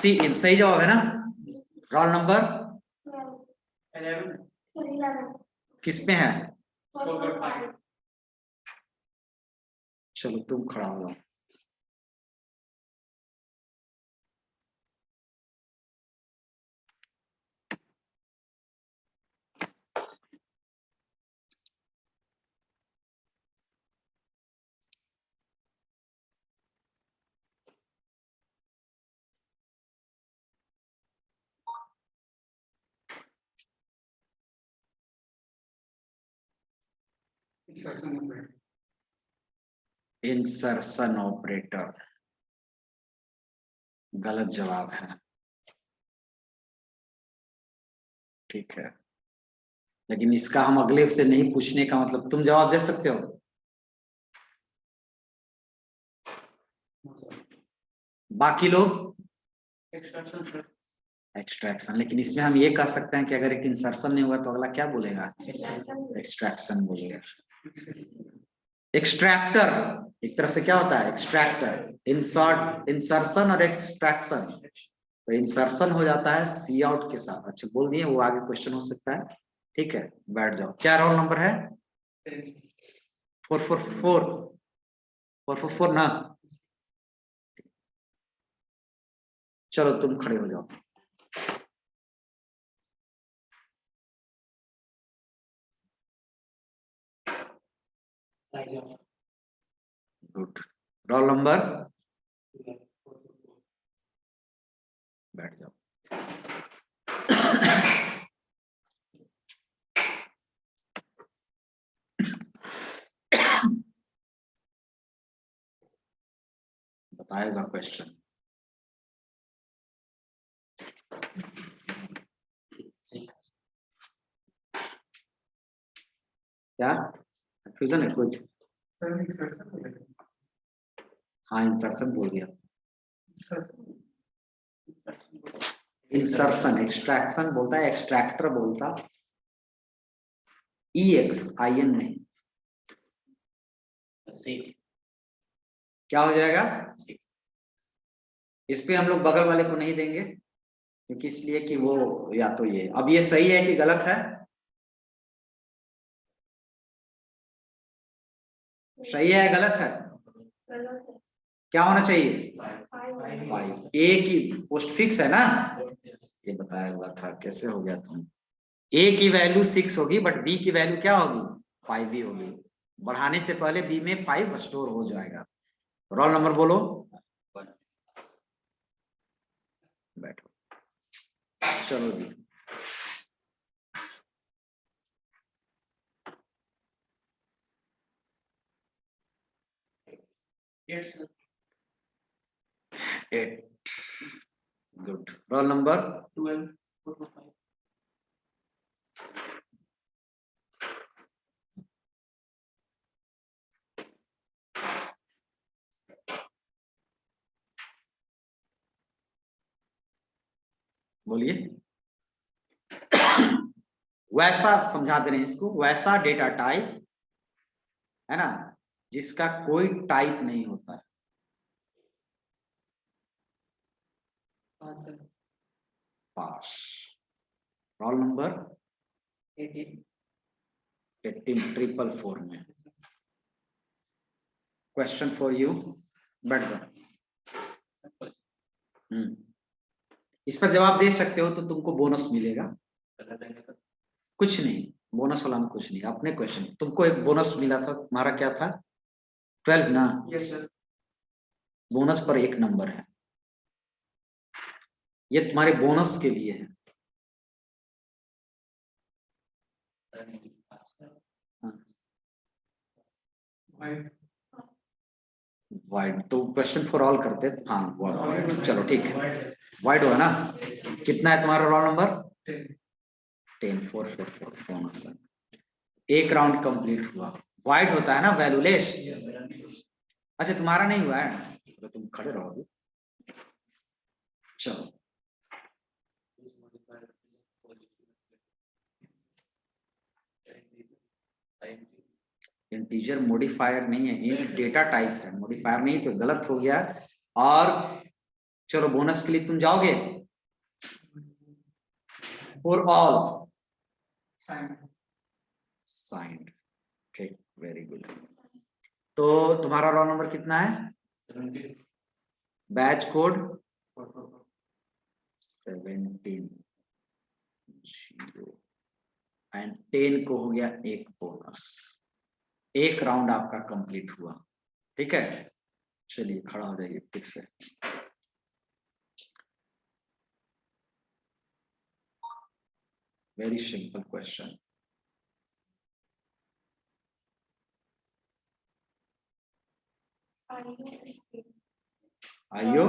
सी इन सही जवाब है ना। रोल नंबर 11 किस पे है? चलो तुम खड़ा हो जाओ। इंसर्शन ऑपरेटर गलत जवाब है। ठीक है, लेकिन इसका हम अगले से नहीं पूछने का मतलब, तुम जवाब दे सकते हो। बाकी लोग एक्सट्रैक्शन, लेकिन इसमें हम ये कह सकते हैं कि अगर एक इंसर्शन नहीं हुआ तो अगला क्या बोलेगा? एक्सट्रैक्शन बोलेगा। एक्सट्रैक्टर एक तरह से क्या होता है? एक्सट्रैक्टर। इंसर्शन और एक्सट्रैक्शन, तो इंसर्शन हो जाता है सी आउट के साथ। अच्छा बोल दिए, वो आगे क्वेश्चन हो सकता है। ठीक है, बैठ जाओ। क्या रोल नंबर है? 444 ना। चलो तुम खड़े हो जाओ। गुड। रोल नंबर बैठ जाओ। बताएगा क्वेश्चन। क्या कंफ्यूजन है कुछ? हाँ इंसर्शन बोल दिया। इंसर्शन, एक्सट्रैक्शन बोलता है, एक्सट्रैक्टर बोलता EXIN नहीं। क्या हो जाएगा? इस पे हम लोग बगल वाले को नहीं देंगे, क्योंकि इसलिए कि वो या तो ये, अब ये सही है कि गलत है? सही है गलत है? क्या होना चाहिए? 5। ए की पोस्ट फिक्स है ना, ये बताया हुआ था। कैसे हो गया तुम? ए की वैल्यू 6 होगी, बट बी की वैल्यू क्या होगी? 5 ही होगी। बढ़ाने से पहले बी में 5 स्टोर हो जाएगा। रोल नंबर बोलो। बैठो। चलो जी। एट। गुड। रोल नंबर 12 बोलिए। वैसा समझा दे रहे हैं इसको, वैसा डेटा टाइप है ना जिसका कोई टाइप नहीं होता है। पास। रोल नंबर 18,444 में। Question for you. बैठ जाओ। इस पर जवाब दे सकते हो तो तुमको बोनस मिलेगा। कुछ नहीं, बोनस वाला में कुछ नहीं। अपने क्वेश्चन, तुमको एक बोनस मिला था, तुम्हारा क्या था? 12 ना? Yes sir. बोनस पर 1 नंबर है, ये तुम्हारे बोनस के लिए है। वाइड तो क्वेश्चन फॉर ऑल करते। हाँ चलो ठीक है, वाइड हुआ ना। कितना है तुम्हारा रोल नंबर? 10,444 बोनस। एक राउंड कंप्लीट हुआ। वाइड होता है ना, वैल्यूलेस। अच्छा तुम्हारा नहीं हुआ है तो तुम खड़े रहोगे। चलो इंटीजर मॉडिफायर नहीं है, इंट डेटा टाइप है, मॉडिफायर नहीं तो गलत हो गया। और चलो बोनस के लिए तुम जाओगे? For all signed. ठीक, वेरी गुड। तो तुम्हारा रोल नंबर कितना है? बैच कोड 17 एंड 10 को हो गया एक बोनस। एक राउंड आपका कंप्लीट हुआ। ठीक है, चलिए खड़ा हो जाइए फिर से। Very simple question. आइयो,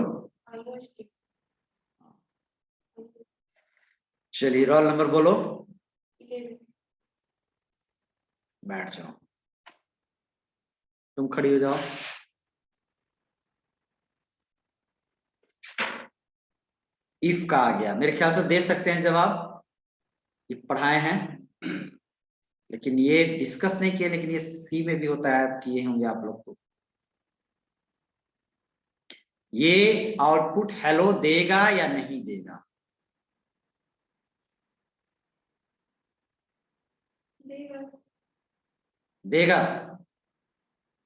चलिए रोल नंबर बोलो। बैठ जाओ, तुम खड़ी हो जाओ। इफ का आ गया, मेरे ख्याल से दे सकते हैं जवाब, ये पढ़ाए हैं लेकिन ये डिस्कस नहीं किए, लेकिन ये सी में भी होता है, किए होंगे आप लोग तो। ये आउटपुट हेलो देगा या नहीं देगा? देगा,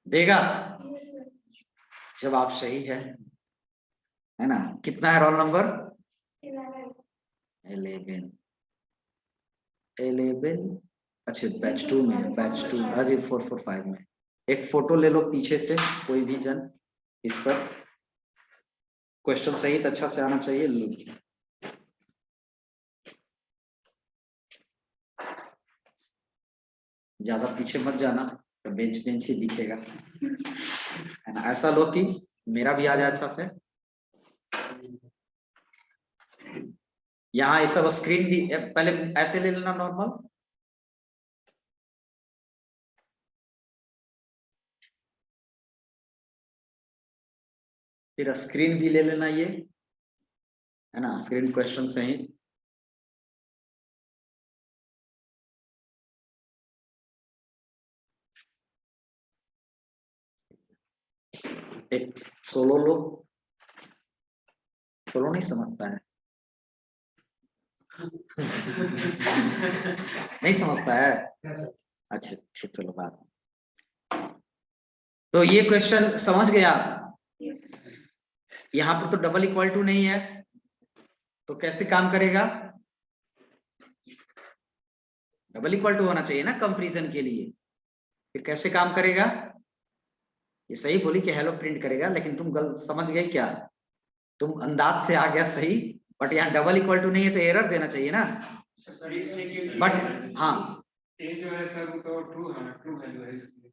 देगा। जवाब सही है ना? कितना है रोल नंबर? 11। 11। अच्छा बैच 2 में, बैच 2 अरे 445 में। एक फोटो ले लो पीछे से, कोई भी जन, इस पर क्वेश्चन सहित अच्छा से आना चाहिए। लो, ज्यादा पीछे मत जाना, तो बेंच बेंच ही दिखेगा, है ना? ऐसा लो कि मेरा भी आ जाए अच्छा से। यहाँ ये सब स्क्रीन भी पहले ऐसे ले लेना नॉर्मल। फिर स्क्रीन भी ले लेना, ये है ना, स्क्रीन क्वेश्चन सहित। एक सोलो लो, सोलो नहीं समझता है नहीं समझता है? अच्छा अच्छा, चलो बात। तो ये क्वेश्चन समझ गया? यहाँ पर तो डबल इक्वल टू नहीं है, तो कैसे काम करेगा? डबल इक्वल टू होना चाहिए ना कंपैरिजन के लिए। फिर कैसे काम करेगा? ये सही बोली कि हेलो प्रिंट करेगा, लेकिन तुम गलत समझ गए क्या? तुम अंदाज से आ गया सही, बट यहाँ डबल इक्वल टू नहीं है तो एरर देना चाहिए ना। बट हाँ, ए जो है सर वो तो ट्रू है, ट्रू वैल्यू है इसकी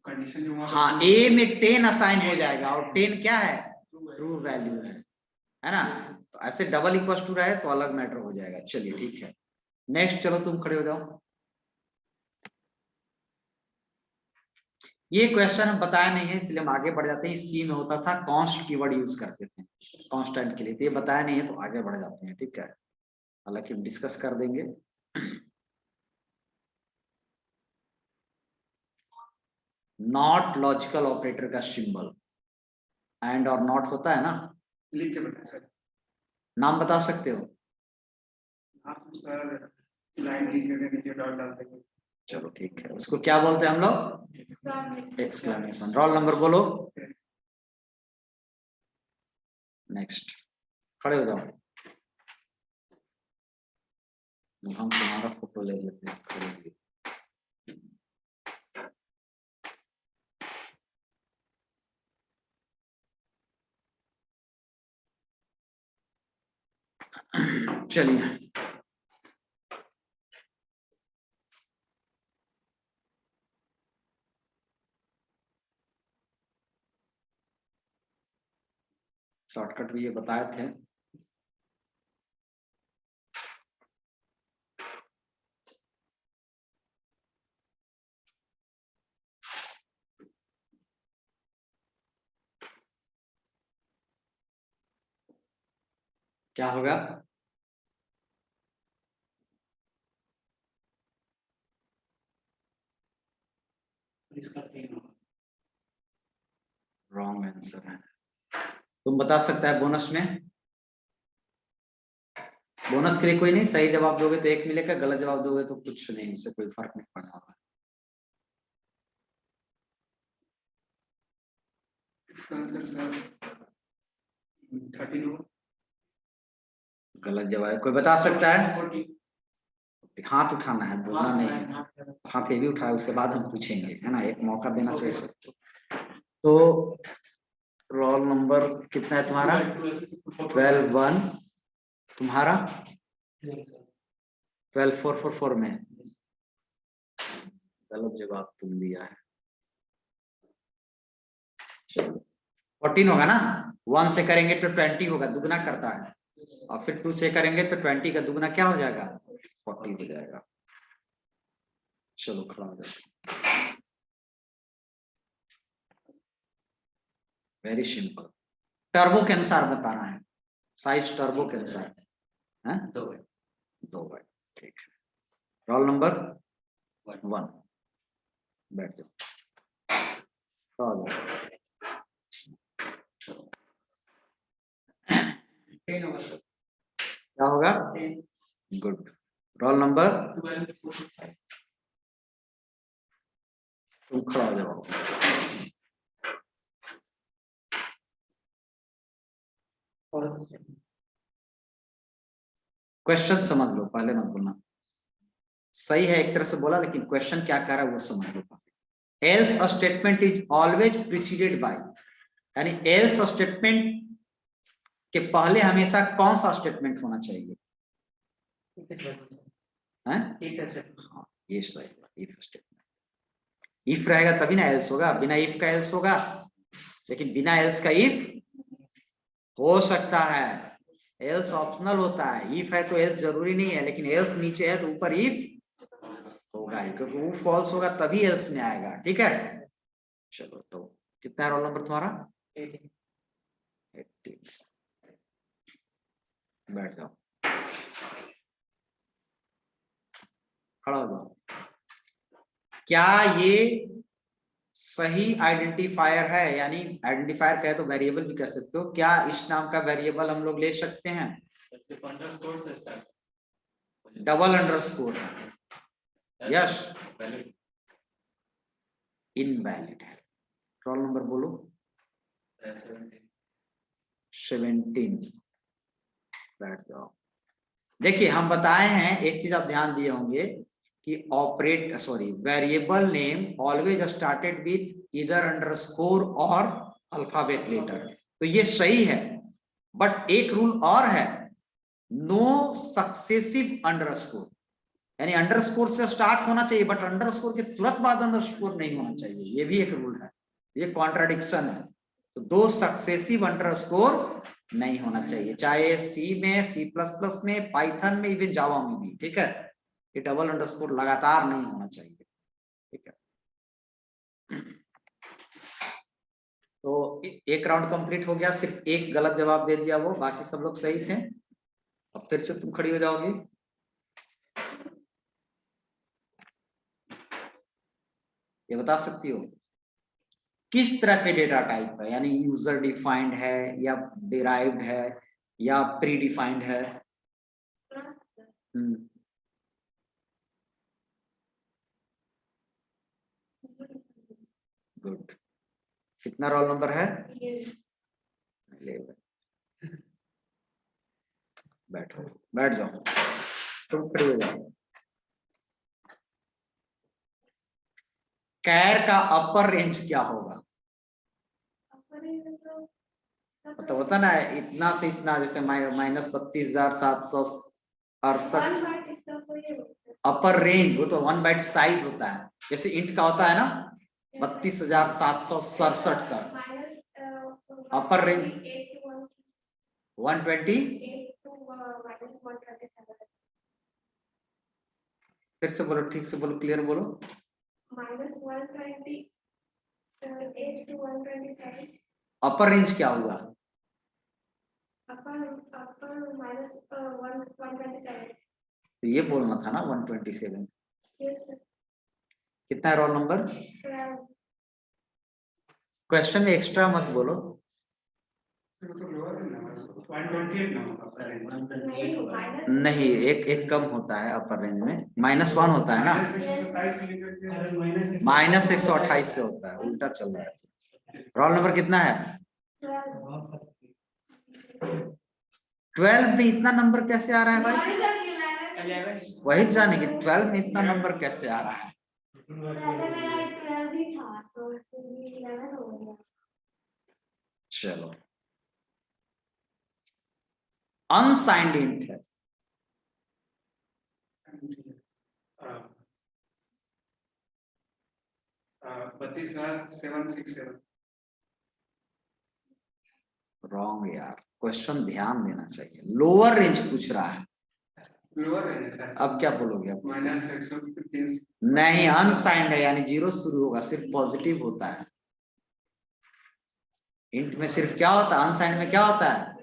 कंडीशन जो वहां हाँ, ए में 10 असाइन हो जाएगा और 10 क्या है? ट्रू वैल्यू है ना? तो ऐसे डबल इक्वल टू रहे तो अलग मैटर हो जाएगा। चलिए ठीक है, नेक्स्ट चलो तुम खड़े हो जाओ। ये क्वेश्चन हम बताया नहीं है इसलिए हम आगे बढ़ जाते हैं। सी में होता था, कॉन्स्ट कीवर्ड यूज करते थे कांस्टेंट के लिए, तो ये बताया नहीं है तो आगे बढ़ जाते हैं। ठीक है, हालांकि हम डिस्कस कर देंगे। नॉट लॉजिकल ऑपरेटर का सिंबल एंड और नॉट होता है ना, लिख के बताएं सर। नाम बता सकते हो? आप सर लाइन नीचे डॉट डाल देंगे। चलो ठीक है, उसको क्या बोलते हैं हम लोग? एक्सक्लेमेशन। रोल नंबर बोलो। नेक्स्ट, खड़े हो जाओ। हम तुम्हारा फोटो ले लेते हैं, खड़े होइए। चलिए, शॉर्टकट भी ये बताए थे। क्या होगा? इसका रॉन्ग आंसर है। तुम बता सकता है बोनस में? बोनस के लिए कोई नहीं, सही जवाब दोगे तो 1 मिलेगा, गलत जवाब दोगे तो कुछ नहीं, इससे कोई फर्क नहीं पड़ने वाला। इसका आंसर सर 13 होगा। गलत जवाब है, कोई बता सकता है? 40। हाथ उठाना है, बोलना नहीं है। हाथ ये भी उठाया, उसके बाद हम पूछेंगे, है ना, एक मौका देना चाहिए सबको। तो रोल नंबर कितना है तुम्हारा? 12-1। तुम्हारा 12-4-4-4 में। गलत जवाब तुम दिया है। चलो 14 होगा ना, 1 से करेंगे तो 20 होगा, दुगना करता है, और फिर 2 से करेंगे तो 20 का दुगना क्या हो जाएगा? 40 हो जाएगा। चलो खड़ा हो जाए। वेरी सिंपल, टर्बो के अनुसार बताना है, साइज टर्बो के अनुसार है। 2 बाइट, ठीक है। रोल नंबर 1, बैठ जाओ। क्या होगा? गुड। रोल नंबर, तुम खड़ा हो जाओ। क्वेश्चन समझ लो, पहले मत बोलना। सही है एक तरह से बोला, लेकिन क्वेश्चन क्या कह रहा है वो समझ लो। Else statement is always preceded by, यानी एल्स स्टेटमेंट के पहले हमेशा कौन सा स्टेटमेंट होना चाहिए? हाँ, ये सही है, इफ स्टेटमेंट। इफ रहेगा तभी ना एल्स होगा, बिना इफ का एल्स होगा, लेकिन बिना एल्स का इफ हो सकता है। एल्स ऑप्शनल होता है, इफ है तो एल्स जरूरी नहीं है, लेकिन एल्स नीचे है तो ऊपर इफ होगा ही, क्योंकि वो फॉल्स होगा तभी एल्स में आएगा। ठीक है, चलो तो कितना रोल नंबर तुम्हारा? 18। बैठ जाओ, खड़ा हो जाओ। क्या ये सही आइडेंटिफायर है? यानी आइडेंटिफायर कहे तो वेरिएबल भी कह सकते हो, क्या इस नाम का वेरिएबल हम लोग ले सकते हैं? डबल अंडरस्कोर, यस, इनवैलिड है। रोल नंबर बोलो। 17, बैठ जाओ। देखिए हम बताए हैं, एक चीज आप ध्यान दिए होंगे कि variable name always started with either underscore और अल्फाबेट लेटर, तो ये सही है। बट एक रूल और है, नो सक्सेसिव अंडरस्कोर, यानी अंडरस्कोर से स्टार्ट होना चाहिए, बट अंडरस्कोर के तुरंत बाद अंडरस्कोर नहीं होना चाहिए, ये भी एक रूल है, ये कॉन्ट्राडिक्शन है। तो 2 सक्सेसिव अंडरस्कोर नहीं होना चाहिए, चाहे सी में, C++ में, पाइथन में, इवन जावा में भी। ठीक है, ये डबल अंडरस्कोर लगातार नहीं होना चाहिए। ठीक है, तो एक राउंड कंप्लीट हो गया, सिर्फ एक गलत जवाब दे दिया वो, बाकी सब लोग सही थे। अब फिर से तुम खड़ी हो जाओगी। ये बता सकती हो किस तरह के डेटा टाइप है, यानी यूजर डिफाइंड है या डिराइव्ड है या प्री डिफाइंड है? गुड। कितना रोल नंबर है? 11। बैठो, बैठ जाओ, तुम खड़ी हो जाओ। कैर का अपर रेंज क्या होगा? तो होता ना इतना से इतना, जैसे -32,768 अपर रेंज, वो तो 1 बाइट साइज होता है, जैसे इंट का होता है ना 32,767 का अपर रेंज 120। फिर से बोलो, ठीक से बोलो, क्लियर बोलो। -128 to 127। अपर रेंज क्या हुआ? -127। तो ये बोलना था ना 127। yes, कितना है रोल नंबर? क्वेश्चन में एक्स्ट्रा मत बोलो। तो लोअर है ना, 128 ना होगा। नहीं, एक कम होता है अपर रेंज में, -1 होता है ना, -128 से होता है, उल्टा चल रहा है। रोल नंबर कितना है? 12 में इतना नंबर कैसे आ रहा है भाई? वही जाने कि 12 में इतना नंबर कैसे आ रहा है। चलो, अनसाइंड इंट है, 32,767। रॉन्ग यार, क्वेश्चन ध्यान देना चाहिए, लोअर रेंज पूछ रहा है। लोअर है सर। अब क्या बोलोगे आप? -115। नहीं, अनसाइंड है, यानी 0 शुरू होगा, सिर्फ पॉजिटिव होता है। इंट में सिर्फ क्या होता है, अनसाइंड में क्या होता है?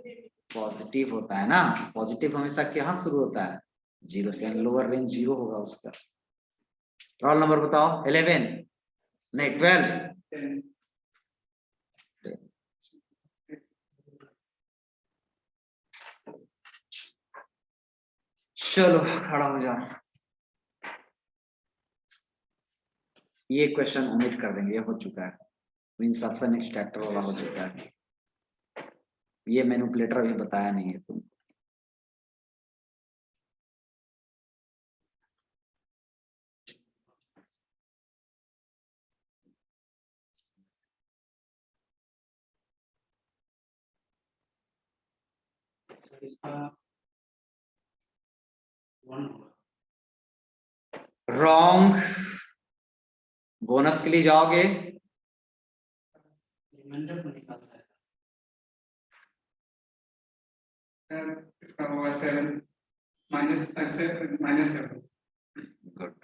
पॉजिटिव होता है ना, पॉजिटिव हमेशा कहाँ शुरू होता है? 0 से, लोअर रेंज 0 होगा उसका। रोल नंबर बताओ। 11 नहीं 12। चलो खड़ा हो जाओ। ये क्वेश्चन ओमिट कर देंगे, ये हो चुका है, इंसर्शन एक्सट्रैक्टर वाला हो चुका है, ये मैनिपुलेटर अभी बताया नहीं है तुमको। रॉन्ग। बोनस के लिए जाओगे? इसका होगा 7 -7। गुड।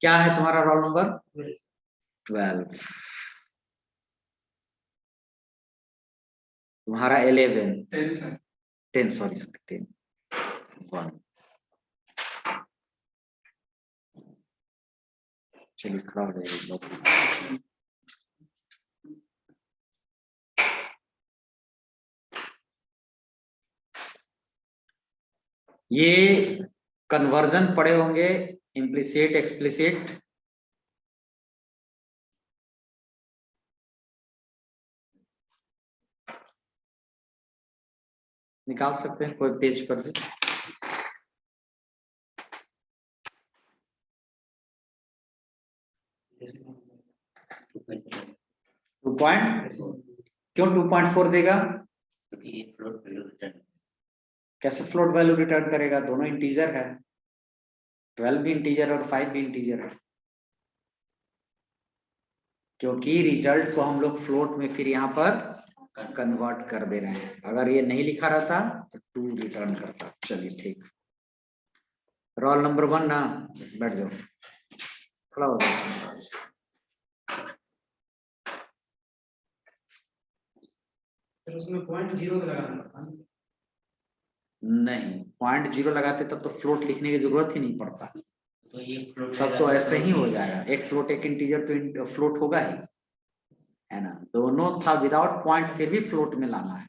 क्या है तुम्हारा रोल नंबर? 12। तुम्हारा 11। 10 सर। 10 सॉरी 10। 1। चलिए खड़ा हो जाइए। ये कन्वर्जन पढ़े होंगे, इम्प्लिसिट एक्सप्लिसिट। निकाल सकते हैं कोई पेज पर भी। टू पॉइंट क्यों 2.4 देगा? क्योंकि ये फ्लोट वैल्यू रिटर्न। कैसे फ्लोट वैल्यू रिटर्न करेगा? दोनों इंटीजर है, 12 भी इंटीजर और 5 भी इंटीजर है, क्योंकि रिजल्ट को हम लोग फ्लोट में फिर यहाँ पर कन्वर्ट कर दे रहे हैं। अगर ये नहीं लिखा रहता तो 2 रिटर्न करता। चलिए ठीक। रोल नंबर 1 ना, बैठ जाओ, खड़ा हो जाओ। उसमें 0.0 लगाना पड़ता है। नहीं, 0.0 लगाते तब तो फ्लोट लिखने की जरूरत ही नहीं पड़ता, तो ये तब तो ऐसे ही हो जाएगा। एक फ्लोट एक इंटीजर तो फ्लोट होगा ही, है ना। दोनों था विदाउट पॉइंट, फिर भी फ्लोट में लाना है।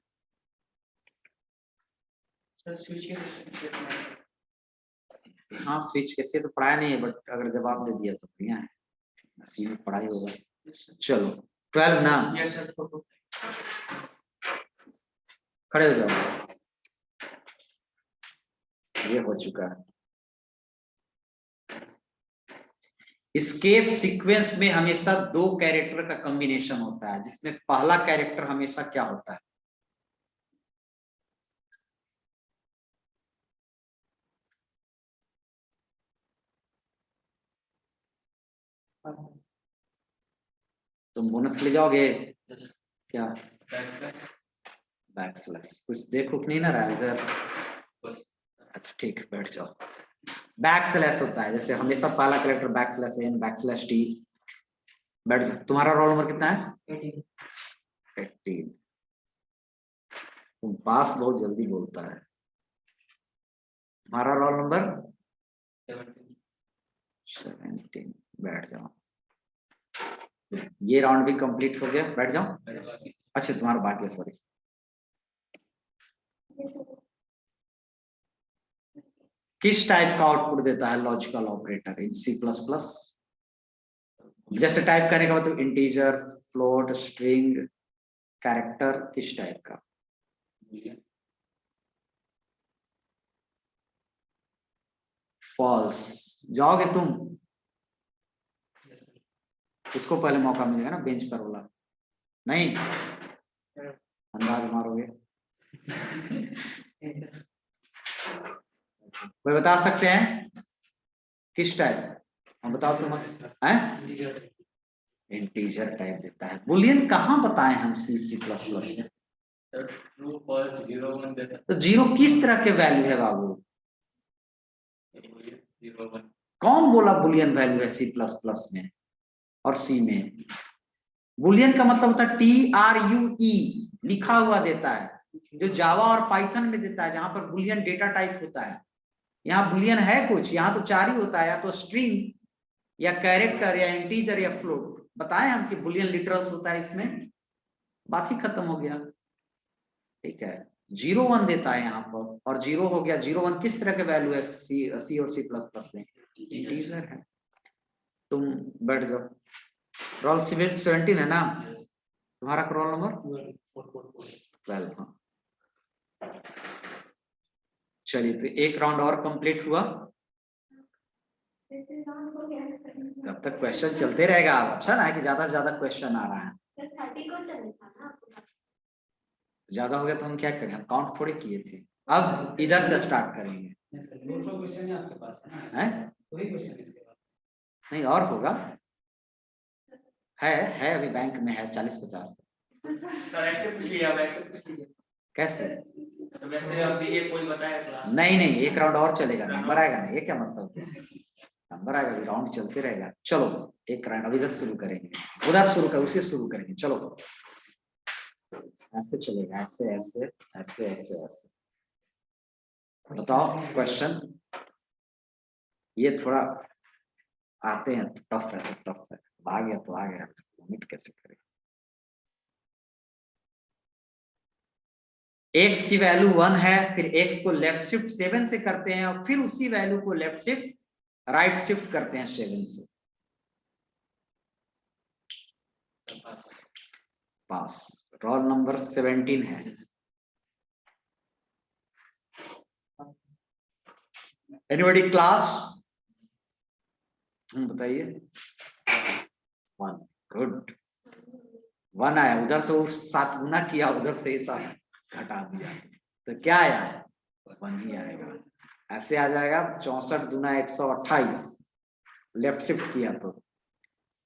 हाँ स्विच कैसे तो पढ़ाया नहीं है, बट अगर जवाब दे दिया तो बढ़िया है, इसी में पढ़ाई होगा। चलो 12 ना, खड़े हो जाओ। ये हो चुका है। एस्केप सीक्वेंस में हमेशा 2 कैरेक्टर का कॉम्बिनेशन होता है, जिसमें पहला कैरेक्टर हमेशा क्या होता है? तुम बोनस के लिए जाओगे क्या? बैकस्लैश कुछ देखो कि नहीं ना रहा है इधर। अच्छा ठीक, बैठ जाओ। बैकस्लैश होता है, जैसे हमेशा पहला character backslash n backslash t. बैठ जाओ। तुम्हारा रोल नंबर कितना है? 18। तुम पास बहुत जल्दी बोलता है। तुम्हारा रोल नंबर 17। बैठ जाओ। ये राउंड भी कंप्लीट हो गया, बैठ जाओ। अच्छा तुम्हारा बाकी है, सॉरी। किस टाइप का आउटपुट देता है लॉजिकल ऑपरेटर इन C++? जैसे टाइप करने का मतलब इंटीजर, फ्लोट, स्ट्रिंग, कैरेक्टर, किस टाइप का? फॉल्स। जाओगे तुम? इसको पहले मौका मिलेगा ना, बेंच पर वाला नहीं, अंदाज मारोगे। कोई बता सकते हैं किस टाइप? हम बताओ तुम हैं? इंटीजर टाइप देता है। बुलियन कहाँ बताएं हम C++ में? ट्रू फॉल्स 0 1 देता तो जीरो किस तरह के वैल्यू है बाबू? है, 0 1 कौन बोला बुलियन वैल्यू है C++ में और C में? बुलियन का मतलब होता है TRUE, लिखा हुआ देता है, जो जावा और पाइथन में देता है, जहां पर बुलियन डेटा टाइप होता है। यहाँ बुलियन है कुछ, यहाँ तो 4 ही होता है, या तो स्ट्रिंग या कैरेक्टर या इंटीजर या फ्लोट। बताएं हम कि बुलियन लिटरल्स होता है इसमें, बात ही खत्म हो गया। ठीक है, 0 1 देता है यहाँ पर, और 0 हो गया। 0 1 किस तरह के वैल्यू है C और C++ में? इंटीजर है। तुम बैठ जाओ। रोल 17 है ना तुम्हारा? Roll number 12। हाँ चलिए, तो एक राउंड और कंप्लीट हुआ, तब तक क्वेश्चन चलते रहेगा। अच्छा ना कि ज्यादा से ज्यादा क्वेश्चन आ रहा है। ज्यादा हो गया तो हम क्या करें, हम काउंट थोड़े किए थे। अब इधर से स्टार्ट करेंगे। क्वेश्चन है आपके पास है? कोई क्वेश्चन इसके बाद नहीं और होगा, है अभी बैंक में है 40-50। सर ऐसे पूछ लिया, वैसे पूछ लिया। कैसे? तो वैसे अभी ये कोई बताया क्लास नहीं नहीं, एक राउंड और चलेगा, नंबर आएगा ना, ये क्या मतलब क्या? नंबर आएगा, राउंड चलते रहेगा। चलो एक राउंड अभी इधर शुरू करेंगे, उधर शुरू कर, उसे शुरू करेंगे। चलो ऐसे चलेगा, ऐसे ऐसे ऐसे ऐसे ऐसे। बताओ क्वेश्चन। ये थोड़ा आते हैं तो टफ है, तो टफ है। आ गया तो आ गया, लिमिट कैसे करें? x की वैल्यू 1 है, फिर x को लेफ्ट शिफ्ट 7 से करते हैं, और फिर उसी वैल्यू को लेफ्ट शिफ्ट राइट शिफ्ट करते हैं 7 से। पास। रोल नंबर 17 है। Anybody class? बताइए। 1 गुड। 1 आया, उधर से 7 गुना किया, उधर से 7 घटा दिया, तो क्या आया? 1 ही आएगा। ऐसे आ जाएगा 64 दूना 128, लेफ्ट शिफ्ट किया तो,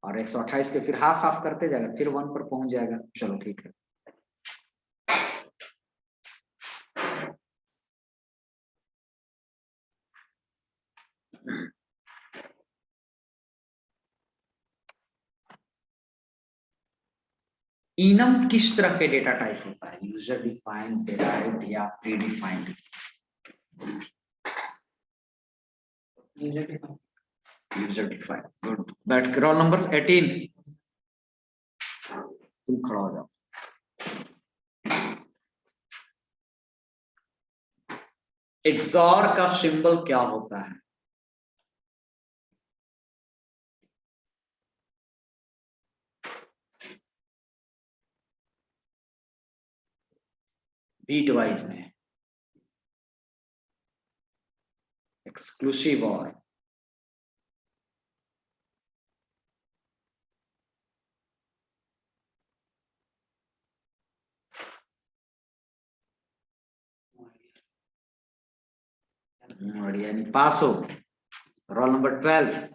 और 128 के फिर हाफ हाफ करते जाएगा, फिर 1 पर पहुंच जाएगा। चलो ठीक है। इनम किस तरह के डेटा टाइप होता है? यूजर डिफाइंड, डिराइव्ड या pre defined? User defined. Good. बैठ के रोल नंबर 18, तुम खड़ा हो जाओ। XOR का सिंबल क्या होता है? बीट वाइज में एक्सक्लूसिव और यानी पास हो। रोल नंबर 12,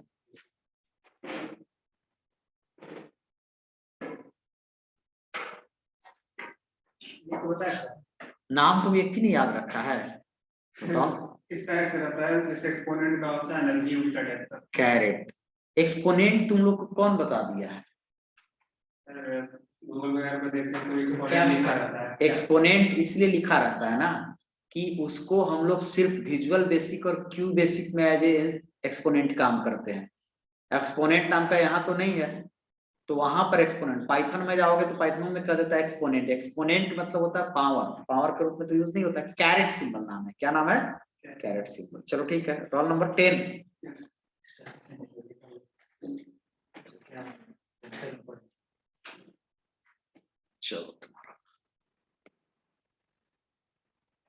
नाम तुम एक ही नहीं याद रखा है, बताओ। इस तरह से रहता है जैसे एक्सपोनेंट का होता है ना, उल्टा टाइप का। कैरेट। एक्सपोनेंट तुम लोग को कौन बता दिया है? गूगल वगैरह पे देखते हैं तो क्या एक्सपोनेंट लिखा लिखा रहता है। एक्सपोनेंट इसलिए लिखा रहता है ना कि उसको हम लोग सिर्फ विजुअल बेसिक और क्यू बेसिक में एज ए एक्सपोनेंट काम करते हैं। एक्सपोनेंट नाम का यहाँ तो नहीं है, तो वहां पर एक्सपोनेंट, पाइथन में जाओगे तो पाइथन में कह देता है एक्सपोनेंट। एक्सपोनेंट मतलब होता है पावर, पावर के रूप में तो यूज नहीं होता। कैरेट सिंबल नाम है, क्या नाम है? Carat symbol. चलो ठीक है, रोल नंबर 10। चलो तुम्हारा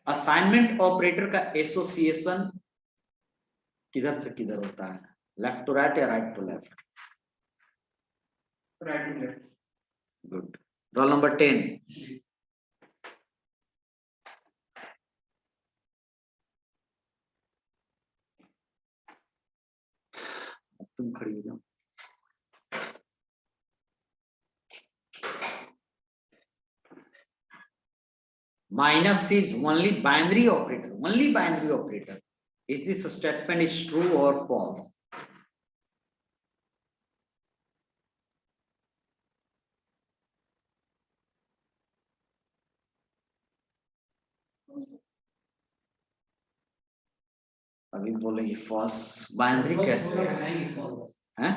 असाइनमेंट ऑपरेटर का एसोसिएशन किधर से किधर होता है? लेफ्ट टू राइट या right to left? Right to left. Good. Roll number 10। तुम खड़ी हो जाओ। Minus is only binary operator. Only binary operator. Is this statement is true or false? अभी बोलेगी false. Binary कैसे हैं?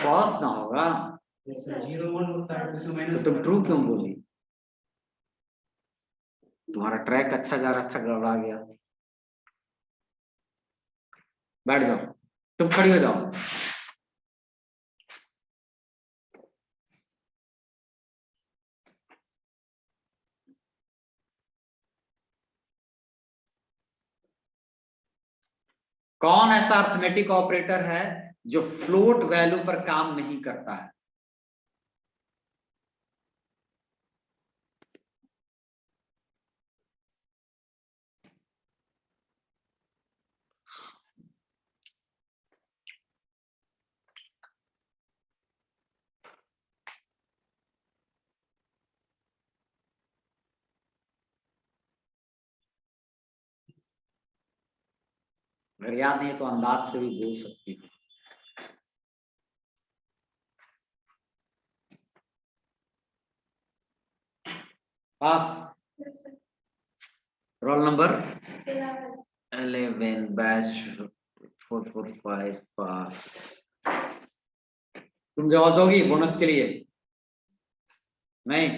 False ना होगा जीरो वन होता है तो उसमें तो माइनस तुम ट्रू क्यों बोली? तुम्हारा ट्रैक अच्छा जा रहा था, गड़बड़ा गया। बैठ जाओ, तुम खड़ी हो जाओ। कौन ऐसा अर्थमेटिक ऑपरेटर है जो फ्लोट वैल्यू पर काम नहीं करता है? अगर याद नहीं तो अंदाज से भी बोल सकती हूँ। पास। रोल नंबर 11 बैच 445 पास। तुम जवाब दोगी बोनस के लिए? नहीं,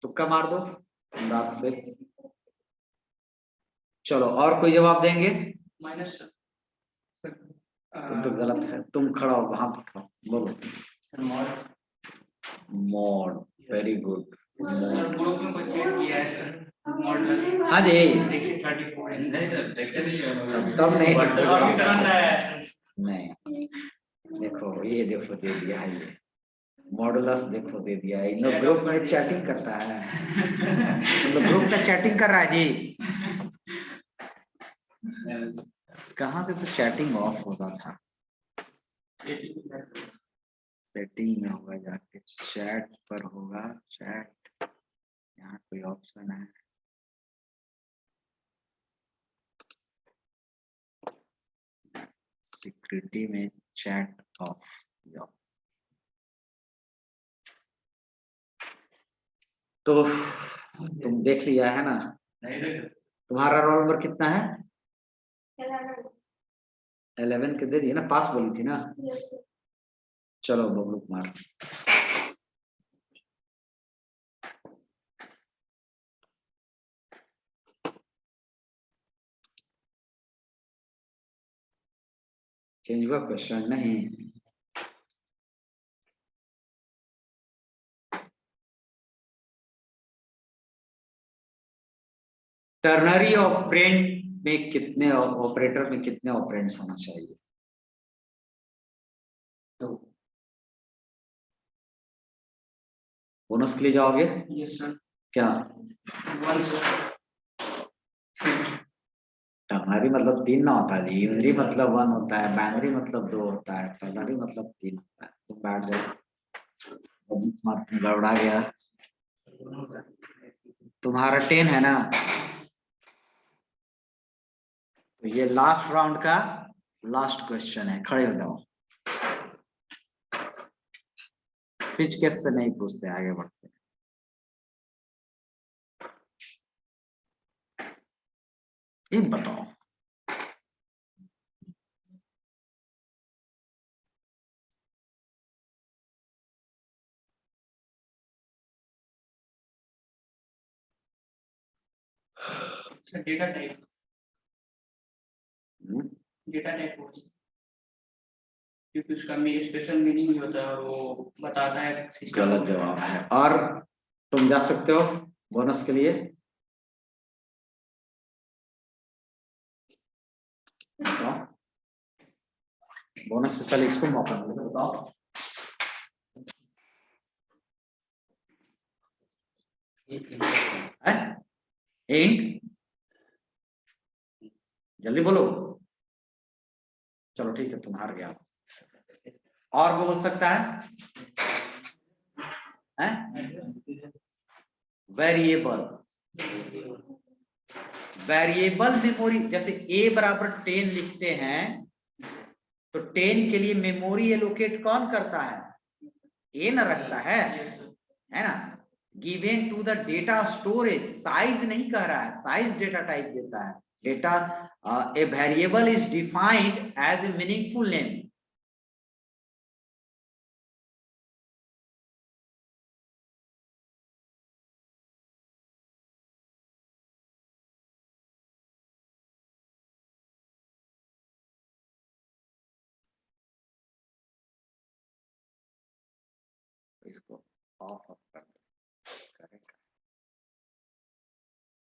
तुक्का मार दो अंदाज से। चलो, और कोई जवाब देंगे? माइनस तुम तो गलत है, तुम खड़ा हो, वहां पर खड़ा हो, बोलो। Mod. Very good. Sir group में कुछ चेक किया है सर मॉडल्स। हाँ जी। 134 नहीं सर देखते नहीं है तब नहीं अभी तुरंत आया है सर। नहीं, देखो ये देखो दे दिया है, ये मॉडुलस देखो दे दिया है। इन लोग ग्रुप में चैटिंग करता है, इन लोग ग्रुप में चैटिंग कर रहा है जी। कहाँ से तो चैटिंग ऑफ होता था? सेटिंग में होगा, जाके चैट पर होगा। चैट, यहाँ कोई ऑप्शन है? सिक्योरिटी में चैट ऑफ जाओ। तो तुम देख लिया है ना? नहीं देख तुम्हारा रोल नंबर कितना है? 11 के दे दिए ना, पास बोली थी ना। चलो बबलू कुमार। चेंज हुआ क्वेश्चन? नहीं। टर्नरी ऑपरेंड में कितने ऑपरेटर में कितने ऑपरेंड्स होना चाहिए? तो बोनस के लिए जाओगे? यस सर क्या? 1 सर टर्नरी मतलब 3 ना होता है जी। यूनरी मतलब 1 होता है, बाइनरी मतलब 2 होता है, टर्नरी मतलब 3 होता है। तुम बैठ जाओ, मत गड़बड़ा गया। तुम्हारा 10 है ना? तो ये लास्ट राउंड का लास्ट क्वेश्चन है, खड़े हो जाओ। स्विच केस से नहीं पूछते, आगे बढ़ते। ये बताओ, डेटा टाइप हम्म, डेटा टाइप हो क्योंकि उसका में स्पेशल मीनिंग भी होता है और वो बताता है system गलत को। जवाब है। और तुम जा सकते हो बोनस के लिए। बताओ, बोनस से पहले इसको मौका मिलेगा, बताओ। हिंट, जल्दी बोलो। चलो ठीक है, तुम हार गया। और बोल सकता है? Variable, variable memory. जैसे a बराबर 10 लिखते हैं तो 10 के लिए मेमोरी एलोकेट कौन करता है? a न रखता है ना। Given to the data storage, size नहीं कह रहा है, साइज डेटा टाइप देता है। Data a variable is defined as a meaningful name. इसको ऑफ कर दो।